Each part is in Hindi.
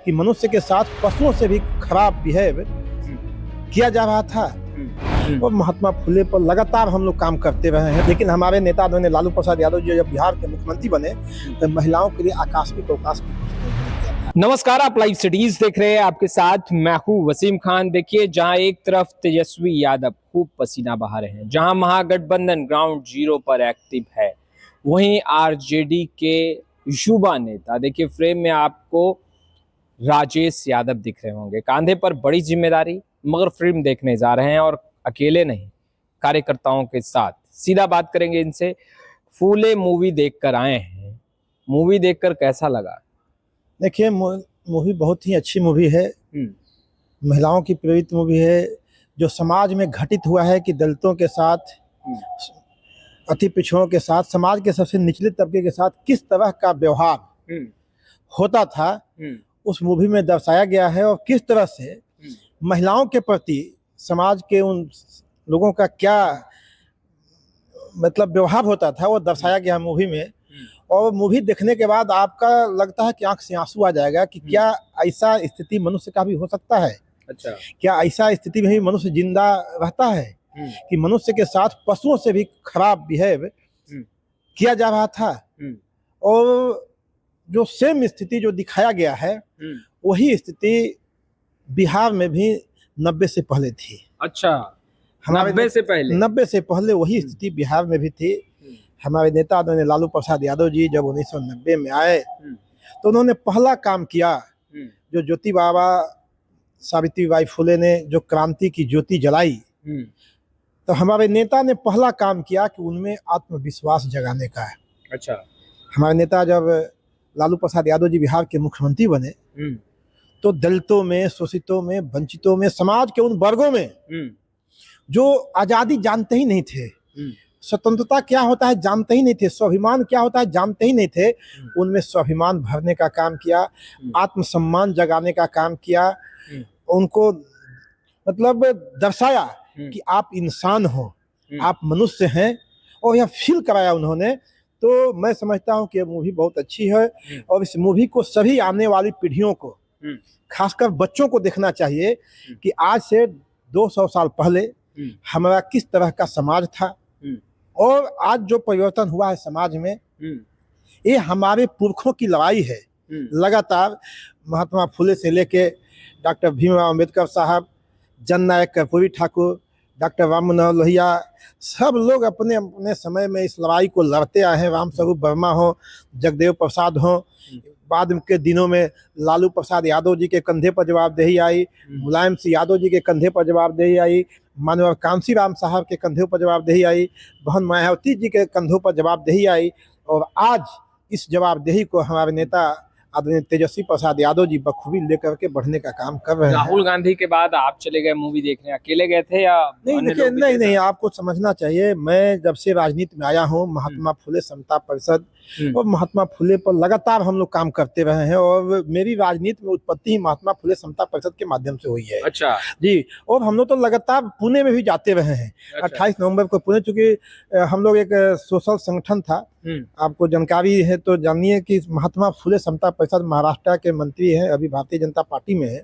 कि मनुष्य के साथ पशुओं से भी खराब बिहेव किया जा रहा था। और महात्मा फुले पर लगातार हम लोग काम करते रहे हैं, लेकिन हमारे नेता आदरणीय लालू प्रसाद यादव जी जब बिहार के मुख्यमंत्री बने तो महिलाओं के लिए आकस्मिक अवकाश की घोषणा किया। नमस्कार, आप लाइव सिटीज देख रहे हैं। आपके साथ मैं हूं वसीम खान। देखिए, जहां एक तरफ तेजस्वी यादव खूब पसीना बहा रहे हैं, जहां महागठबंधन ग्राउंड जीरो पर एक्टिव है, वहीं आरजेडी के युवा नेता, देखिए फ्रेम में आपको राजेश यादव दिख रहे होंगे, कांधे पर बड़ी जिम्मेदारी, मगर फिल्म देखने जा रहे हैं और अकेले नहीं, कार्यकर्ताओं के साथ। सीधा बात करेंगे इनसे। फूले मूवी देखकर आए हैं, मूवी देखकर कैसा लगा? देखिए, मूवी बहुत ही अच्छी मूवी है, महिलाओं की प्रेरित मूवी है, जो समाज में घटित हुआ है कि दलितों के साथ, अति पिछड़ों के साथ, समाज के सबसे निचले तबके के साथ किस तरह का व्यवहार होता था, उस मूवी में दर्शाया गया है। और किस तरह से महिलाओं के प्रति समाज के उन लोगों का क्या मतलब व्यवहार होता था, वो दर्शाया गया मूवी में। और मूवी देखने के बाद आपका लगता है कि आंख से आंसू आ जाएगा कि क्या ऐसा स्थिति मनुष्य का भी हो सकता है। अच्छा, क्या ऐसा स्थिति में भी मनुष्य जिंदा रहता है कि मनुष्य के साथ पशुओं से भी खराब बिहेव किया जा रहा था। और जो सेम स्थिति जो दिखाया गया है, वही स्थिति बिहार में भी 90 से पहले थी। अच्छा, 90 से पहले वही स्थिति बिहार में भी थी। हमारे नेता आदरणीय लालू प्रसाद यादव जी जब 1990 में आए तो उन्होंने पहला काम किया, जो ज्योति बाबा सावित्रीबाई फुले ने जो क्रांति की ज्योति जलाई, तो हमारे नेता ने पहला काम किया कि उनमें आत्मविश्वास जगाने का है। अच्छा, हमारे नेता जब लालू प्रसाद यादव जी बिहार के मुख्यमंत्री बने तो दलितों में, शोषितों में, वंचितों में, समाज के उन वर्गों में जो आज़ादी जानते ही नहीं थे, स्वतंत्रता क्या होता है जानते ही नहीं थे, स्वाभिमान क्या होता है जानते ही नहीं थे, उनमें स्वाभिमान भरने का काम किया, आत्मसम्मान जगाने का काम किया, उनको मतलब दर्शाया कि आप इंसान हो, आप मनुष्य हैं, और यह फील कराया उन्होंने। तो मैं समझता हूँ कि यह मूवी बहुत अच्छी है और इस मूवी को सभी आने वाली पीढ़ियों को, खासकर बच्चों को देखना चाहिए कि आज से 200 साल पहले हमारा किस तरह का समाज था और आज जो परिवर्तन हुआ है समाज में, ये हमारे पुरखों की लड़ाई है। लगातार महात्मा फुले से लेके डॉक्टर भीमराव अम्बेडकर साहब, जननायक कर्पूरी ठाकुर, डॉक्टर राम मनोहर लोहिया, सब लोग अपने अपने समय में इस लड़ाई को लड़ते आए हैं। राम स्वरूप वर्मा हो, जगदेव प्रसाद हो, बाद के दिनों में लालू प्रसाद यादव जी के कंधे पर जवाबदेही आई, मुलायम सिंह यादव जी के कंधे पर जवाबदेही आई, मानव कांसी राम साहब के कंधों पर जवाबदेही आई, बहन मायावती जी के कंधों पर जवाबदेही आई। और आज इस जवाबदेही को हमारे नेता आदरणीय तेजस्वी प्रसाद यादव जी बखूबी लेकर के बढ़ने का काम कर रहे हैं। राहुल गांधी के बाद आप चले गए मूवी देखने, अकेले गए थे या नहीं? देखिए, नहीं, आपको समझना चाहिए, मैं जब से राजनीति में आया हूँ, महात्मा फुले समता परिषद और महात्मा फुले पर लगातार हम लोग काम करते रहे हैं। और मेरी राजनीति में उत्पत्ति ही महात्मा फुले समता परिषद के माध्यम से हुई है। अच्छा जी, और हम लोग तो लगातार पुणे में भी जाते रहे हैं। अच्छा। 28 नवंबर को पुणे, चूंकि हम लोग एक सोशल संगठन था, आपको जानकारी है तो जानिए कि महात्मा फुले समता परिषद महाराष्ट्र के मंत्री हैं, अभी भारतीय जनता पार्टी में है,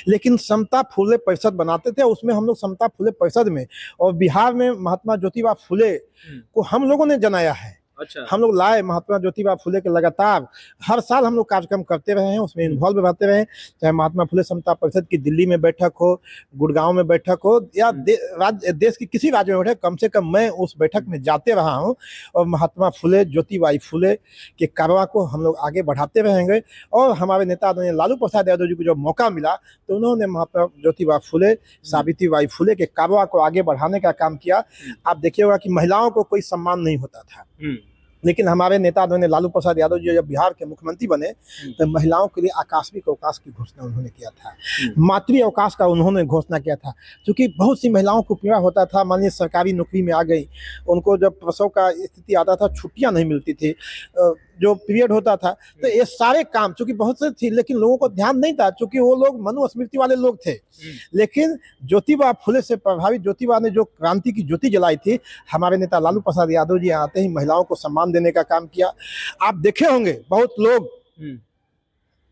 लेकिन समता फुले परिषद बनाते थे, उसमें हम लोग समता फुले परिषद में, और बिहार में महात्मा ज्योतिबा फुले को हम लोगों ने जनाया है। अच्छा, हम लोग लाए महात्मा ज्योतिबा फुले के, लगातार हर साल हम लोग कार्यक्रम करते रहे हैं, उसमें इन्वॉल्व रहते रहे, चाहे महात्मा फुले समता परिषद की दिल्ली में बैठक हो, गुड़गांव में बैठक हो, या देश की किसी राज्य में बैठक, कम से कम मैं उस बैठक में जाते रहा हूं। और महात्मा फुले ज्योतिबाई फुले के कारवा को हम लोग आगे बढ़ाते रहेंगे। और हमारे नेता आदरणीय लालू प्रसाद यादव जी को जब मौका मिला तो उन्होंने महात्मा ज्योतिबा फुले, सावित्रीबाई फुले के कारवा को आगे बढ़ाने का काम किया। आप देखिएगा कि महिलाओं को कोई सम्मान नहीं होता था, लेकिन हमारे नेता आदरणीय लालू प्रसाद यादव जी जब बिहार के मुख्यमंत्री बने तो महिलाओं के लिए आकस्मिक अवकाश की घोषणा उन्होंने किया था, मातृ अवकाश का उन्होंने घोषणा किया था। क्योंकि बहुत सी महिलाओं को पीड़ा होता था, मानिए सरकारी नौकरी में आ गई, उनको जब प्रसव का स्थिति आता था, छुट्टियां नहीं मिलती थी, जो पीरियड होता था, तो ये सारे काम चूंकि बहुत से थी, लेकिन लोगों को ध्यान नहीं था, चूंकि वो लोग मनुस्मृति वाले लोग थे। लेकिन ज्योतिबा फुले से प्रभावित ज्योतिबा ने जो क्रांति की ज्योति जलाई थी, हमारे नेता लालू प्रसाद यादव जी आते ही महिलाओं को सम्मान देने का काम किया। आप देखे होंगे बहुत लोग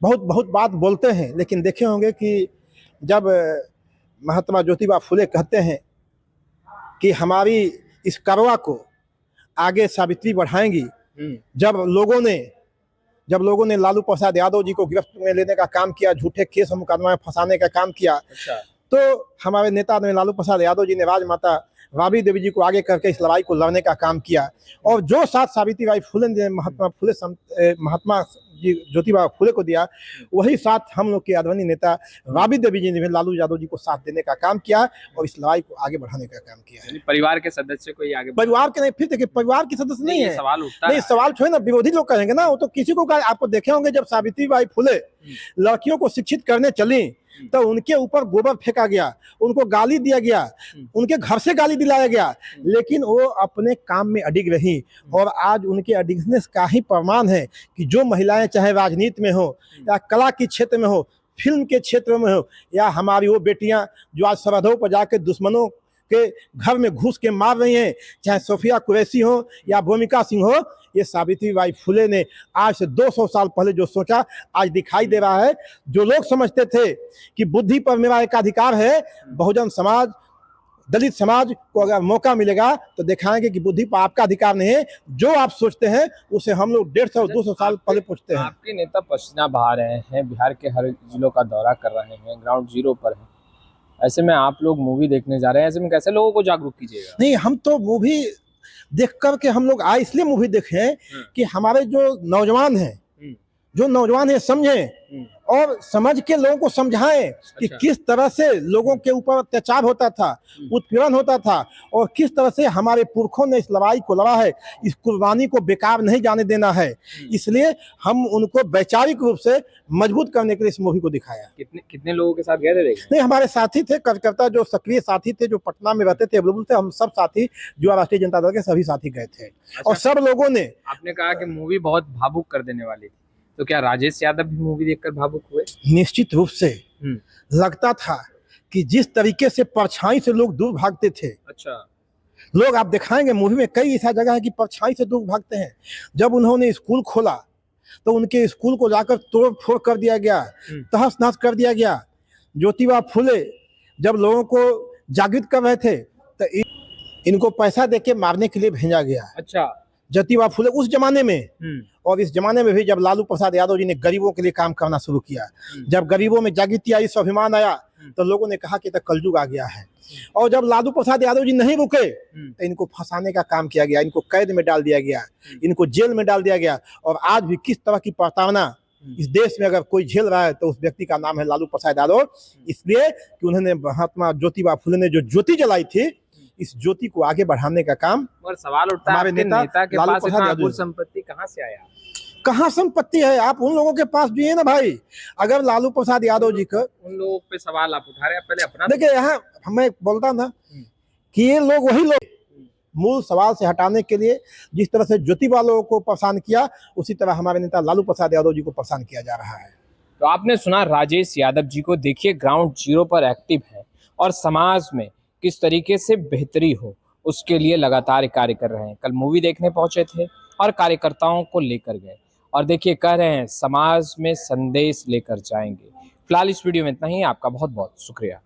बहुत बहुत बात बोलते हैं, लेकिन देखे होंगे कि जब महात्मा ज्योतिबा फुले कहते हैं कि हमारी इस करवा को आगे सावित्री बढ़ाएंगी, जब लोगों ने लालू प्रसाद यादव जी को गिरफ्त में लेने का काम किया, झूठे केस और मुकदमा में फंसाने का काम किया, तो हमारे नेता ने लालू प्रसाद यादव जी ने राजमाता राबड़ी देवी जी को आगे करके इस लड़ाई को लड़ने का काम किया। और जो साथ सावित्रीबाई फुले ने महात्मा जी ज्योतिबा फुले को दिया, वही साथ हम लोग के आदरणीय नेता राबड़ी देवी जी ने भी लालू यादव जी को साथ देने का काम किया और इस लड़ाई को आगे बढ़ाने का काम किया है। परिवार के सदस्य को ये आगे, परिवार के नहीं, फिर देखिए परिवार के सदस्य नहीं है, सवाल उठता नहीं सवाल छोड़े ना, विरोधी लोग कहेंगे ना, वो तो किसी को आपको देखे होंगे जब सावित्रीबाई फुले लड़कियों को शिक्षित करने चली तो उनके ऊपर गोबर फेंका गया, उनको गाली दिया गया, उनके घर से गाली दिलाया गया, लेकिन वो अपने काम में अडिग रही। और आज उनके अडिगनेस का ही प्रमाण है कि जो महिलाएं चाहे राजनीति में हो या कला के क्षेत्र में हो, फिल्म के क्षेत्र में हो, या हमारी वो बेटियां जो आज सरहदों पर जाकर दुश्मनों के घर में घुस के मार रही हैं, चाहे सोफिया कुरैशी हो या भूमिका सिंह हो, ये सावित्रीबाई फुले ने आज से 200 साल पहले जो सोचा आज दिखाई दे रहा है। जो लोग समझते थे कि बुद्धि पर मेरा एक अधिकार है, बहुजन समाज, दलित समाज को अगर मौका मिलेगा तो दिखाएंगे कि बुद्धि पर आपका अधिकार नहीं है, जो आप सोचते हैं उसे हम लोग 150-200 साल पहले पूछते हैं। आपके नेता पसीना बहा रहे हैं, बिहार के हर जिलों का दौरा कर रहे हैं, ग्राउंड जीरो पर हैं, ऐसे में आप लोग मूवी देखने जा रहे हैं, ऐसे में कैसे लोगों को जागरूक कीजिएगा? नहीं, हम तो मूवी देख कर के हम लोग इसलिए मूवी देखें कि हमारे जो नौजवान हैं समझें और समझ के लोगों को समझाएं कि किस तरह से लोगों के ऊपर अत्याचार होता था, उत्पीड़न होता था, और किस तरह से हमारे पुरखों ने इस लड़ाई को लड़ा है। इस कुर्बानी को बेकार नहीं जाने देना है, इसलिए हम उनको वैचारिक रूप से मजबूत करने के लिए इस मूवी को दिखाया। कितने लोगों के साथ गए थे देखने? नहीं, हमारे साथी थे, कार्यकर्ता जो सक्रिय साथी थे, जो पटना में रहते थे, अवेलेबल थे, हम सब साथी जो राष्ट्रीय जनता दल के सभी साथी गए थे। और सब लोगों ने, आपने कहा कि मूवी बहुत भावुक कर देने वाली थी, तो क्या राजेश यादव भी मूवी देखकर भावुक हुए? निश्चित रूप से लगता था कि जिस तरीके से परछाई से लोग दूर भागते थे, लोग आप दिखाएंगे मूवी में कई ऐसा जगह है कि परछाई से दूर भागते हैं। जब उन्होंने स्कूल खोला तो उनके स्कूल को जाकर तोड़ फोड़ कर दिया गया, तहस नहस कर दिया गया। ज्योतिबा फुले जब लोगों को जागृत कर रहे थे तो इनको पैसा देके मारने के लिए भेजा गया। ज्योतिबा फुले उस जमाने में, और इस जमाने में भी जब लालू प्रसाद यादव जी ने गरीबों के लिए काम करना शुरू किया, जब गरीबों में जागृति आई, स्वाभिमान आया, तो लोगों ने कहा कि तो कलयुग आ गया है। और जब लालू प्रसाद यादव जी नहीं रुके तो इनको फंसाने का काम किया गया, इनको कैद में डाल दिया गया, इनको जेल में डाल दिया गया। और आज भी किस तरह की प्रताड़ना इस देश में अगर कोई झेल रहा है तो उस व्यक्ति का नाम है लालू प्रसाद यादव, इसलिए कि उन्होंने महात्मा ज्योतिबा फुले ने जो ज्योति जलाई थी, इस ज्योति को आगे बढ़ाने का काम। और सवाल उठता है, हमारे नेता के पास इतना संपत्ति कहाँ से आया? कहाँ संपत्ति है? आप उन लोगों के पास भी है ना भाई। अगर लालू प्रसाद यादव जी का, उन लोगों पे सवाल आप उठा रहे हैं, पहले अपना देखिए, यहाँ मैं बोलता ना कि ये लोग वही लोग मूल सवाल से हटाने के लिए जिस तरह से ज्योतिबा लोगों को परेशान किया, उसी तरह हमारे नेता लालू प्रसाद यादव जी को परेशान किया जा रहा है। तो आपने सुना राजेश यादव जी को, देखिए ग्राउंड जीरो पर एक्टिव है और समाज में किस तरीके से बेहतरी हो उसके लिए लगातार कार्य कर रहे हैं। कल मूवी देखने पहुंचे थे और कार्यकर्ताओं को लेकर गए, और देखिए कह रहे हैं समाज में संदेश लेकर जाएंगे। फिलहाल इस वीडियो में इतना ही। आपका बहुत बहुत शुक्रिया।